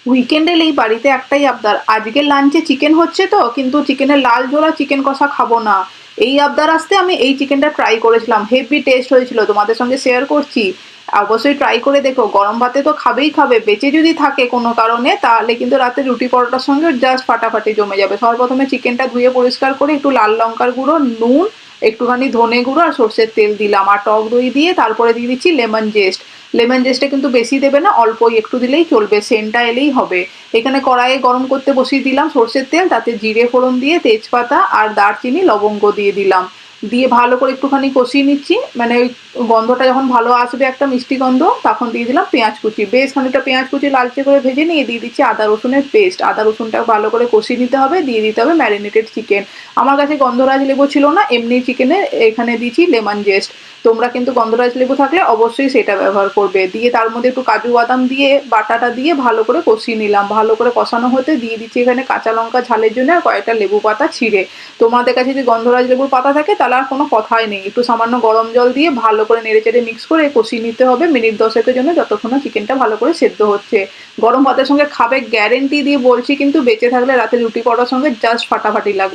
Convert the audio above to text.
Weekend এলেই বাড়িতে একটাই আবদার, আজকে লাঞ্চে চিকেন হচ্ছে তো, কিন্তু চিকেনের লাল ঝোলা চিকেন কষা খাবো না। এই আবদার আসতে আমি এই চিকেনটা ট্রাই করেছিলাম, হেভি টেস্ট হয়েছিল, তোমাদের সঙ্গে শেয়ার করছি। অবশ্যই ট্রাই করে দেখো, গরম ভাতে তো খাবেই খাবে, বেঁচে যদি থাকে কোনো কারণে তাহলে কিন্তু রাতে রুটি পরোটার সঙ্গে জাস্ট ফাটাফাটি জমে যাবে। সবার প্রথমে চিকেনটা ধুয়ে পরিষ্কার করে একটু লাল লঙ্কার গুঁড়ো, নুন, একটুখানি ধনে গুঁড়ো আর সর্ষের তেল দিলাম, আর টক দই দিয়ে তারপরে দিয়ে দিচ্ছি লেমন জেস্ট। লেমন জেস্টটা কিন্তু বেশি দেবে না, অল্পই একটু দিলেই চলবে, সেন্টটা এলেই হবে। এখানে কড়াইয়ে গরম করতে বসিয়ে দিলাম সর্ষের তেল, তাতে জিরে ফোড়ন দিয়ে তেজপাতা আর দারচিনি লবঙ্গ দিয়ে দিলাম। দিয়ে ভালো করে একটুখানি কষিয়ে নিচ্ছি, মানে ওই গন্ধটা যখন ভালো আসবে একটা মিষ্টি গন্ধ, তখন দিয়ে দিলাম পেঁয়াজ কুচি, বেশ খানিকটা পেঁয়াজ কুচি লালচে করে ভেজে নিয়ে দিয়ে দিচ্ছি আদা রসুনের পেস্ট। আদা রসুনটা ভালো করে কষিয়ে নিতে হবে, দিয়ে দিতে হবে ম্যারিনেটেড চিকেন। আমার কাছে গন্ধরাজ লেবু ছিল না, এমনি চিকেনে এখানে দিচ্ছি লেমন জেস্ট। তোমরা কিন্তু গন্ধরাজ লেবু থাকলে অবশ্যই সেটা ব্যবহার করবে। দিয়ে তার মধ্যে একটু কাজু বাদাম দিয়ে বাটাটা দিয়ে ভালো করে কষিয়ে নিলাম, ভালো করে কষানো হতে দিয়ে দিচ্ছি এখানে কাঁচা লঙ্কা ঝালের জন্য আর কয়েকটা লেবু পাতা ছিঁড়ে। তোমাদের কাছে যদি গন্ধরাজ লেবুর পাতা থাকে তাহলে আর কোনো কথাই নেই, একটু সামান্য গরম জল দিয়ে ভালো করে নেড়েচেড়ে মিক্স করে কষিয়ে নিতে হবে মিনিট 10-এর জন্য, যতক্ষণ না চিকেনটা ভালো করে সেদ্ধ হচ্ছে। গরম ভাতের সঙ্গে খাবে গ্যারেন্টি দিয়ে বলছি, কিন্তু বেঁচে থাকলে রাতে রুটি পরোটার সঙ্গে জাস্ট ফাটাফাটি লাগবে।